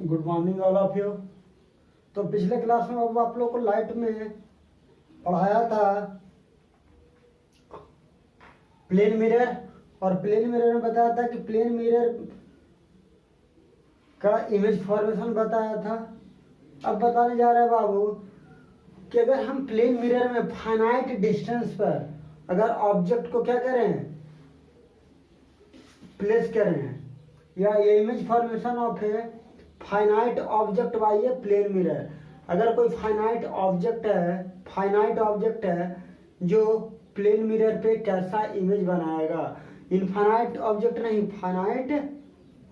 Good morning all of you. तो पिछले class में अब आप लोग को लाइट में पढ़ाया था प्लेन मिरर, और प्लेन मिरर में बताया था कि प्लेन मिरर का इमेज फॉर्मेशन बताया था। अब बताने जा रहे हैं बाबू कि अगर हम प्लेन मिरर में फाइनाइट डिस्टेंस पर अगर ऑब्जेक्ट को क्या करें, प्लेस करें, या ये image formation of a finite object by a plane mirror. अगर कोई फाइनाइट ऑब्जेक्ट है जो प्लेन मिरर पे कैसा इमेज बनाएगा, इनफाइनाइट ऑब्जेक्ट नहीं, फाइनाइट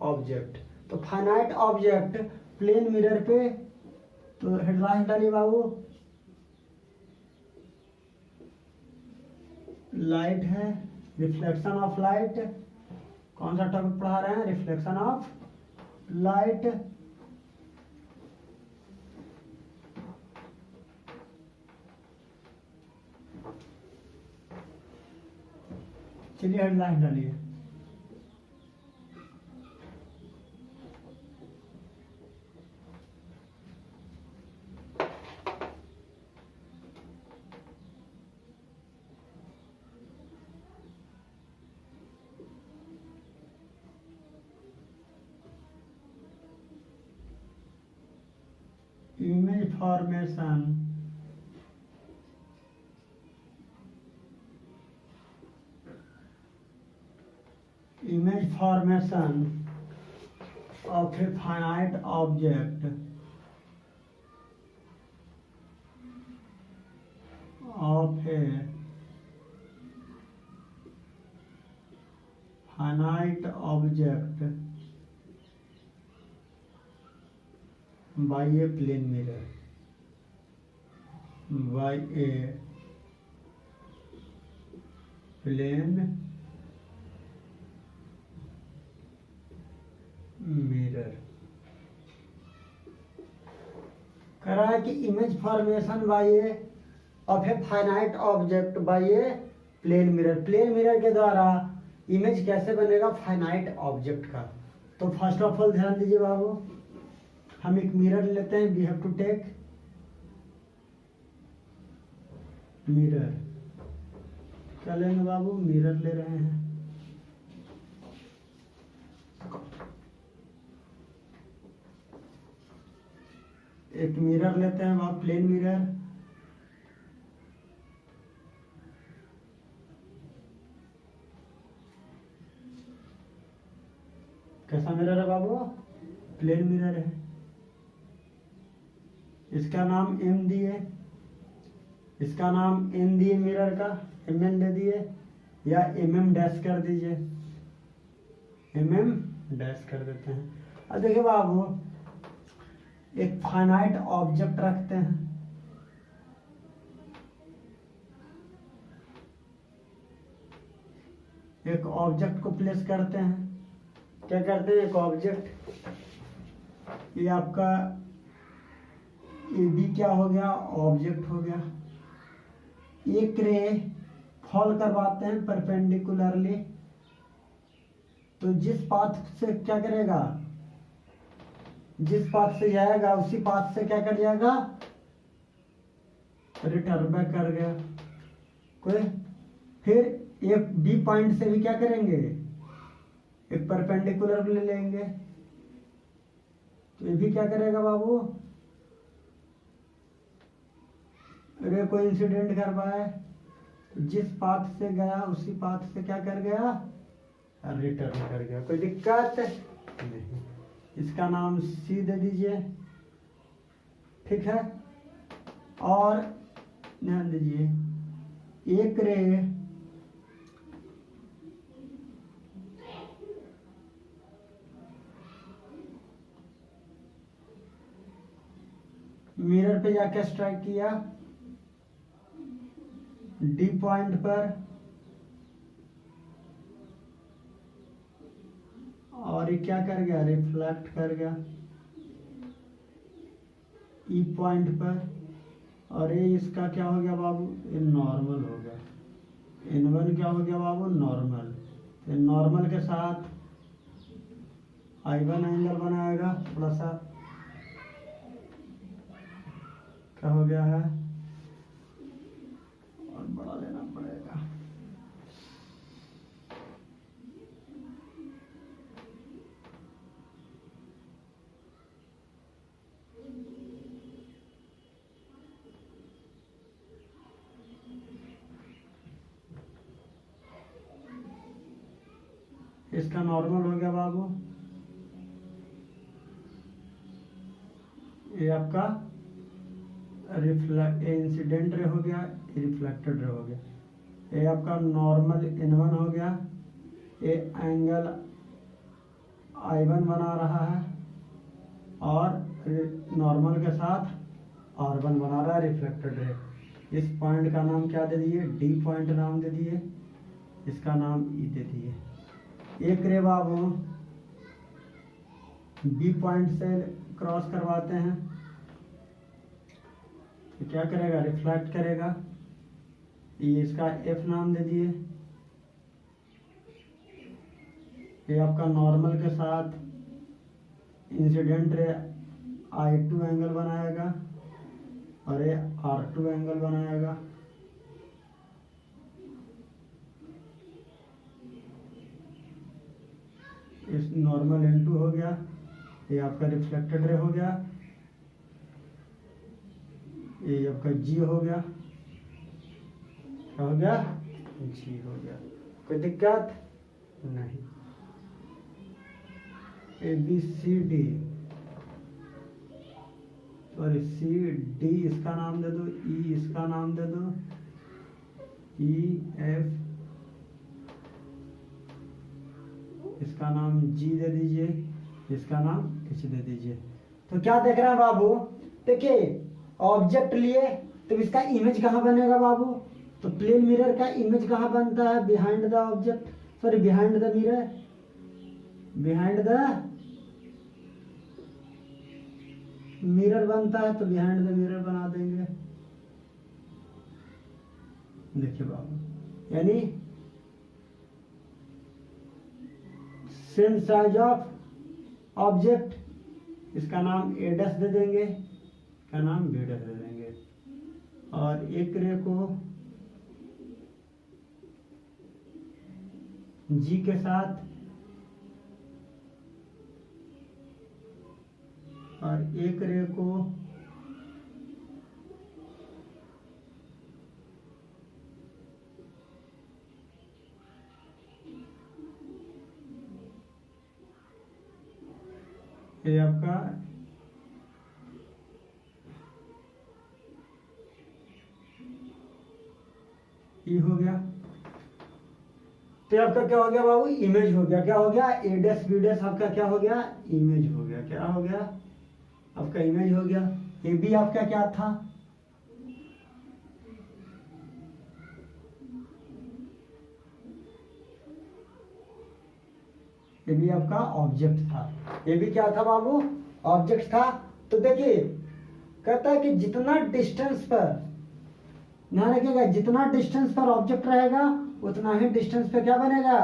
ऑब्जेक्ट। तो फाइनाइट ऑब्जेक्ट प्लेन मिरर पे, तो हेडलाइन डालिए बाबू, लाइट है, रिफ्लेक्शन ऑफ लाइट। कौन सा टॉपिक पढ़ा रहे हैं? Reflection of light. चलिए हेडलाइन डालिए। Image formation of a finite object by a plane mirror, by a plane mirror. कह रहा है कि image formation by a of a finite object by a plane mirror. Plane mirror के द्वारा image कैसे बनेगा फाइनाइट ऑब्जेक्ट का। तो फर्स्ट ऑफ ऑल ध्यान दीजिए बाबू, हम एक मिरर लेते हैं, we have to take mirror. क्या लेंगे बाबू? मिरर ले रहे हैं। एक मिरर लेते हैं वहां, प्लेन मिरर। कैसा मिरर है बाबू? प्लेन मिरर है। इसका नाम एम दिए, इसका नाम एन दिए, मिरर का एम दे दिए, या एम डैश कर दीजिए, एम डैश कर देते हैं। अब देखिए बाबू, एक फाइनाइट ऑब्जेक्ट रखते हैं, एक ऑब्जेक्ट को प्लेस करते हैं। क्या करते हैं? एक ऑब्जेक्ट, ये आपका ये भी क्या हो गया? ऑब्जेक्ट हो गया। एक रे फॉल करवाते हैं परपेंडिकुलरली, तो जिस पाथ से क्या करेगा, जिस पाथ से जाएगा उसी पाथ से क्या कर जाएगा, रिटर्न बैक कर गया कोई। फिर एक बी पॉइंट से भी क्या करेंगे, एक परपेंडिकुलर ले लेंगे, तो ये भी क्या करेगा बाबू, रे को इंसिडेंट करवाए, जिस पाथ से गया उसी पाथ से क्या कर गया, रिटर्न कर गया। कोई दिक्कत नहीं। इसका नाम सी दे दीजिए, ठीक है। और ध्यान दीजिए, एक रे मिरर पे जाके स्ट्राइक किया डी पॉइंट पर, और ये क्या कर गया, रिफ्लेक्ट कर गया ई पॉइंट पर, और ये इसका क्या हो गया बाबू, ये नॉर्मल हो गया। N1 क्या हो गया बाबू, नॉर्मल। तो नॉर्मल के साथ I1 एंगल बनाएगा थोड़ा सा क्या हो गया है, और बड़ा लेना पड़ेगा। इसका नॉर्मल हो गया बाबू, ये आपका इंसिडेंट रे हो गया, रिफ्लेक्टेड रे हो गया। ये आपका नॉर्मल N1 हो गया, ये एंगल I1 बना रहा है और नॉर्मल के साथ R1 बना रहा है रिफ्लेक्टेड रे। इस पॉइंट का नाम क्या दे दिए, D पॉइंट नाम दे दिए, इसका नाम E दे दिए। एक रे बाबू B पॉइंट से क्रॉस करवाते हैं तो क्या करेगा, रिफ्लेक्ट करेगा, ये इसका F नाम दे दिए। ये आपका नॉर्मल के साथ इंसिडेंट रे I2 एंगल बनाएगा और ये R2 एंगल बनाएगा। इस नॉर्मल N2 हो गया, ये आपका रिफ्लेक्टेड रे हो गया, ये आपका G हो गया। क्या हो गया, G हो गया। कोई दिक्कत नहीं। ABCD सॉरी CD इसका नाम दे दो, E इसका नाम दे दो, EF इसका नाम G दे दीजिए, इसका नाम H दे दीजिए। तो क्या देख रहे हैं बाबू, देखिए ऑब्जेक्ट लिए तो इसका इमेज कहाँ बनेगा बाबू, तो प्लेन मिरर का इमेज कहाँ बनता है, behind the object, sorry behind the mirror, behind the mirror बनता है, तो बिहाइंड द मिरर बना देंगे। देखिए बाबू, यानी सेम साइज ऑफ ऑब्जेक्ट, इसका नाम A डैश दे देंगे, का नाम B डैश दे देंगे, और एक रे को G के साथ और एक रे को ये आपका E हो गया। तो आपका क्या हो गया बाबू, इमेज हो गया। क्या हो गया, A डैश B डैश आपका क्या हो गया, इमेज हो गया। क्या हो गया, आपका इमेज हो गया। ये भी आपका क्या था, ये भी आपका ऑब्जेक्ट था। ये भी क्या था बाबू, ऑब्जेक्ट था। तो देखिए कहता है कि जितना डिस्टेंस पर, ध्यान रखिएगा, जितना डिस्टेंस पर ऑब्जेक्ट रहेगा उतना ही डिस्टेंस पे क्या बनेगा,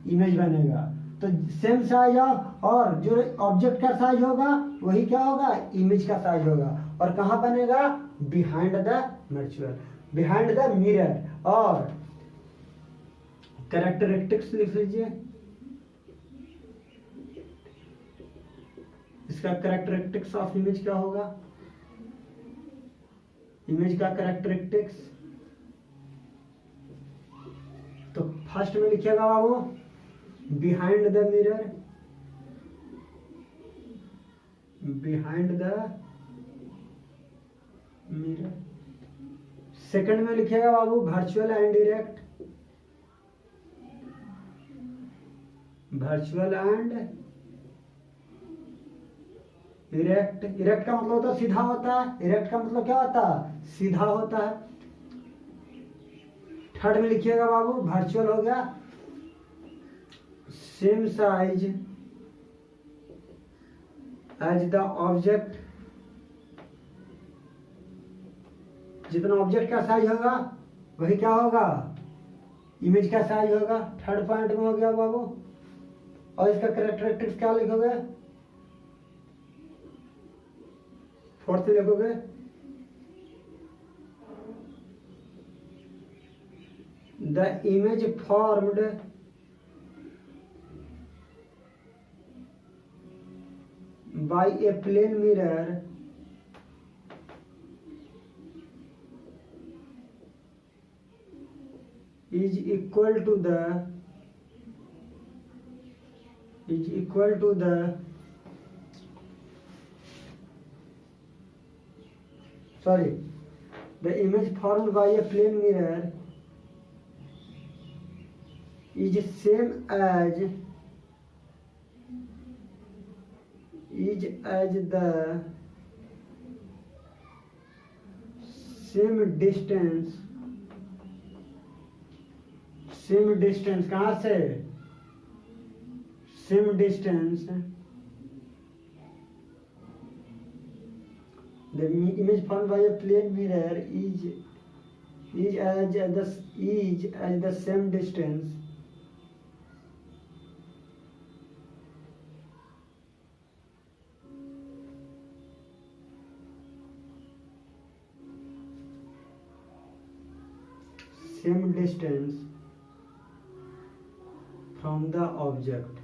इमेज बनेगा। तो सेम साइज और जो ऑब्जेक्ट का साइज होगा वही क्या होगा, इमेज का साइज होगा। और कहाँ बनेगा, behind the virtual, behind the mirror. और कैरेक्टरिस्टिक्स लिख लीजिए, इसका कैरेक्टरिस्टिक्स ऑफ इमेज क्या होगा, इमेज का कैरेक्टरिस्टिक्स। तो फर्स्ट में लिखिएगा बाबू, behind the mirror, behind the mirror. Second में लिखिएगा बाबू, virtual and direct, virtual and erect. Erect का मतलब होता है सीधा होता है, इरेक्ट का मतलब क्या होता है, सीधा होता है। थर्ड में लिखिएगा बाबू, वर्चुअल हो गया, same size as the object, जितना ऑब्जेक्ट का साइज होगा वही क्या होगा, इमेज का साइज होगा। थर्ड पॉइंट में हो गया बाबू। और इसका कैरेक्टरिस्टिक्स क्या लिखोगे, फोर्थ लिखोगे, The image formed by a plane mirror is equal to the the image formed by a plane mirror is same as the same distance कहाँ से same distance the image formed by a plane mirror is as the same distance from the object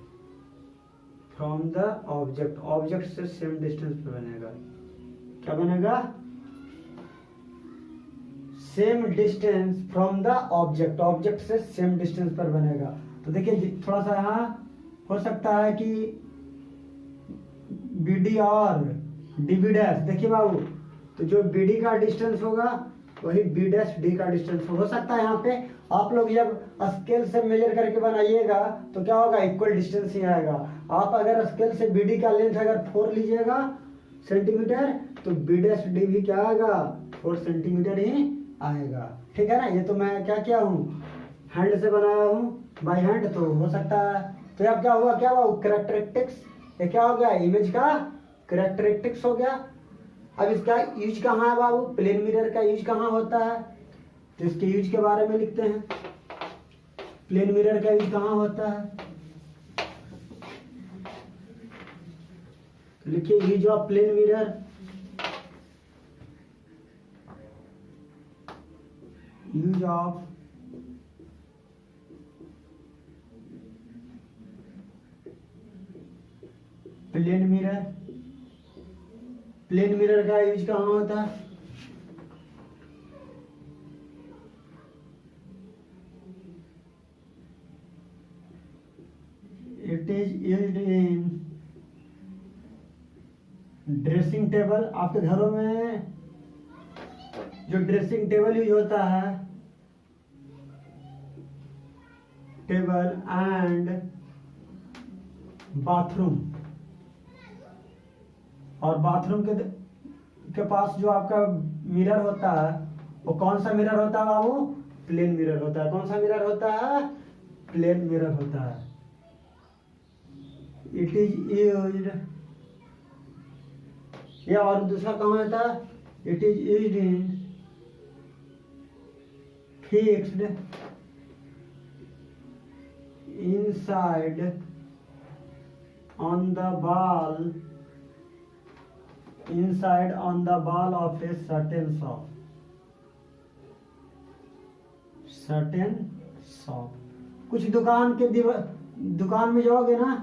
से same distance पे बनेगा क्या बनेगा same distance from the object से same distance पर बनेगा। तो देखिए थोड़ा सा यहाँ हो सकता है कि BD और DB डैश, देखिए बाबू, तो जो BD का डिस्टेंस होगा वही B डैश D का डिस्टेंस हो सकता है। यहाँ पे आप लोग जब स्केल से मेजर करके बनाइएगा तो क्या होगा, इक्वल डिस्टेंस ही आएगा। आप अगर स्केल से BD का लेंथ अगर 4 लीजिएगा सेंटीमीटर तो B डैश D भी क्या आएगा 4 सेंटीमीटर ही आएगा। ठीक है ना। ये तो मैं क्या किया हूँ, हैंड से बनाया हूँ, बाय हैंड, तो हो सकता है। तो अब क्या हुआ, कैरेक्टरिस्टिक्स, ये क्या हो गया, इमेज का कैरेक्टरिस्टिक्स हो गया। अब इसका यूज कहाँ है बाबू, प्लेन मिरर का यूज कहाँ होता है, तो इसके यूज के बारे में लिखते हैं। प्लेन मिरर का यूज कहाँ होता है, तो लिखिए use of plane mirror. Use of plane mirror, plane mirror का यूज कहाँ होता है, it is used in dressing table. आपके घरों में जो ड्रेसिंग टेबल यूज होता है, टेबल एंड बाथरूम, और बाथरूम के पास जो आपका मिरर होता है वो कौन सा मिरर होता है बाबू, प्लेन मिरर होता है। कौन सा मिरर होता है, प्लेन मिरर होता है। इट इज यूज्ड, या और दूसरा कहाँ होता है, it is used in fixed inside on the ball, inside on the ball of a certain shop। कुछ दुकान में जाओगे ना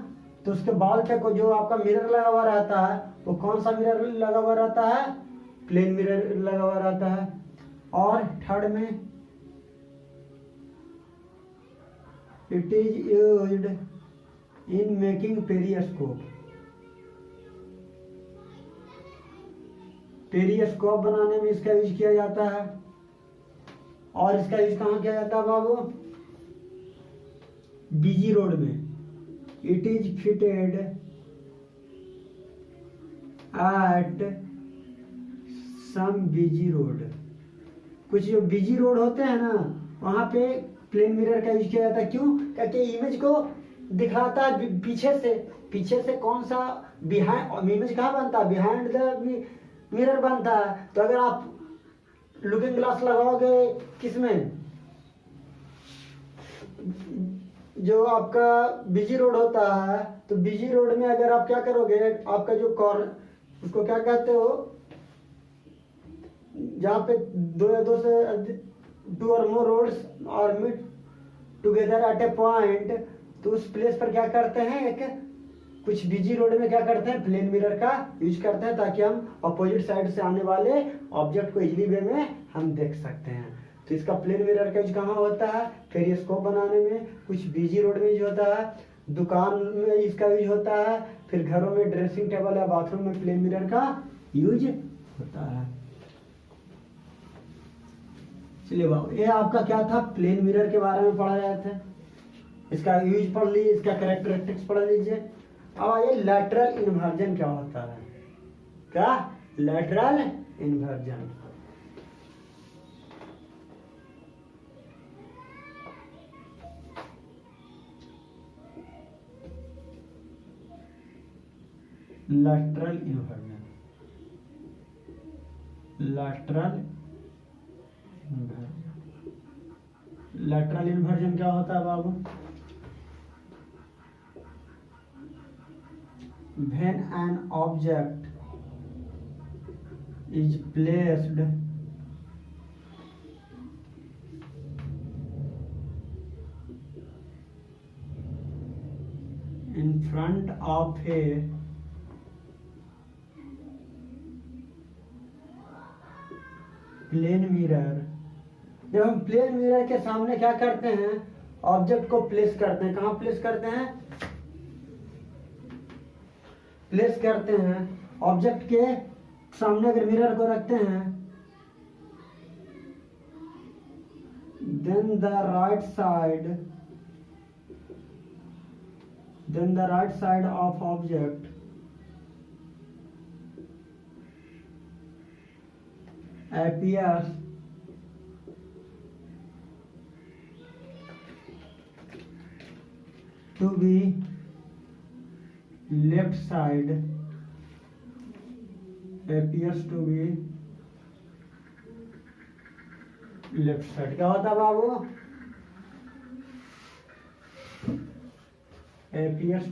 तो उसके बॉल पे को जो आपका मिरर लगा हुआ रहता है वो कौन सा मिरर लगा हुआ रहता है, प्लेन मिरर लगा हुआ रहता है। और थर्ड में it is used in making periscope, periscope बनाने में इसका यूज किया जाता है। और इसका यूज कहाँ किया जाता है बाबू, बीजी रोड में। It is fitted at some busy road, कुछ जो बीजी रोड होते हैं ना वहां पे प्लेन मिरर का यूज किया जाता है। क्यों, क्योंकि इमेज को दिखाता है पीछे से कौन सा बिहाइंड, इमेज कहाँ बनता है, बिहाइंड द मिरर बनता है। तो अगर आप लुकिंग ग्लास लगाओगे किसमें, जो आपका बिजी रोड होता है, तो बिजी रोड में अगर आप क्या करोगे, आपका जो कॉर्नर, उसको क्या कहते हो, जहाँ पे दो से टू और मोर रोड्स और meet together at a point, तो उस प्लेस पर क्या करते हैं, एक कुछ बिजी रोड में क्या करते हैं, प्लेन मिरर का यूज करते हैं ताकि हम अपोजिट साइड से आने वाले ऑब्जेक्ट को इजीली वे में हम देख सकते हैं। तो इसका प्लेन मिरर का यूज कहाँ होता है, पेरिस्कोप बनाने में, कुछ बिजी रोड में यूज होता है, दुकान में इसका यूज होता है, फिर घरों में ड्रेसिंग टेबल या बाथरूम में प्लेन मिरर का यूज होता है। चलिए बाबू, ये आपका क्या था, प्लेन मिरर के बारे में पढ़ा रहे थे, इसका यूज पढ़ लीजिए, इसका कैरेक्टरिस्टिक्स पढ़ लीजिए। अब ये लैटरल इन्वर्जन क्या होता है, क्या lateral inversion, lateral inversion, lateral inversion, lateral inversion क्या होता है बाबू, when an object is placed in front of a plane mirror, जब हम प्लेन मिरर के सामने क्या करते हैं, ऑब्जेक्ट को प्लेस करते हैं, कहाँ प्लेस करते हैं, प्लेस करते हैं ऑब्जेक्ट के सामने अगर मिरर को रखते हैं, then the right side of object appears to be left side, appears to be left side, क्या होता है बाबू, appears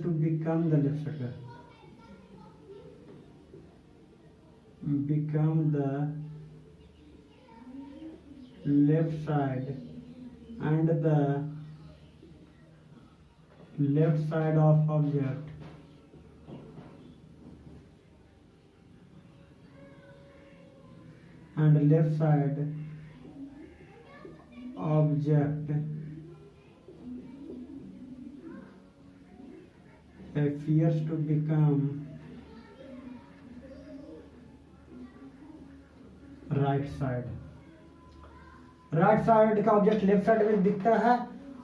to become the left side, become the left side, and the left side of object and left side object appears to become right side, right side का object left side में दिखता है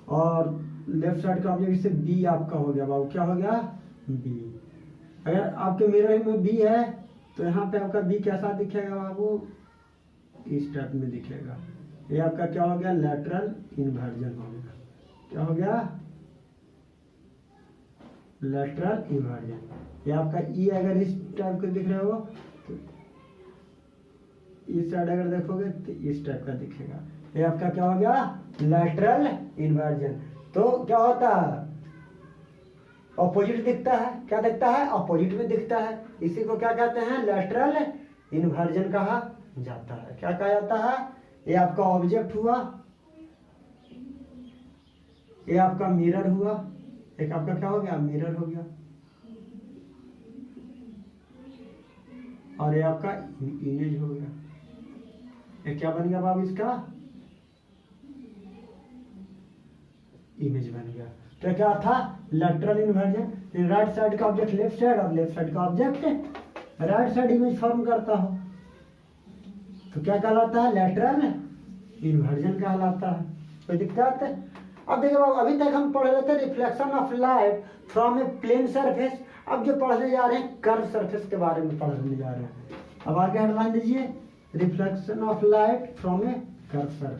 और left side का object इससे B आपका हो गया बाबू, क्या हो गया, बी। अगर आपके मिरर में बी है तो यहाँ पे आपका बी कैसा दिखेगा बाबू, इस टाइप में दिखेगा। ये आपका क्या हो गया, लैटरल इन्वर्जन हो गया, क्या हो गया, लैटरल इन्वर्जन। ये आपका ई अगर इस टाइप के दिख रहे हो तो इस साइड अगर देखोगे तो इस टाइप का दिखेगा। ये आपका क्या हो गया, लैटरल इन्वर्जन। तो क्या होता है, ऑपोजिट दिखता है, क्या दिखता है, ऑपोजिट में दिखता है, इसी को क्या कहते हैं, लैटरल इन्वर्जन कहा जाता है। क्या कहा जाता है, ये आपका ऑब्जेक्ट हुआ, ये आपका मिरर हुआ, एक आपका क्या हो गया, मिरर हो गया, और ये आपका इमेज हो गया। ये क्या बन गया बाबू, इसका इमेज बन गया। तो क्या था, लैटरल इन्वर्जन, राइट साइड का ऑब्जेक्ट लेफ्ट साइड और लेफ्ट साइड का object right side image form करता हो तो क्या कहलाता है, लैटरल इन्वर्जन कहलाता है। कोई दिक्कत है। अब देखिए बाबू, अभी तक हम पढ़ रहे थे reflection of light from a plane surface, अब जो पढ़ने जा रहे हैं कर्व सरफेस के बारे में पढ़ने जा रहे हैं। अब आगे हेडलाइन दीजिए, reflection of light from A curve surface.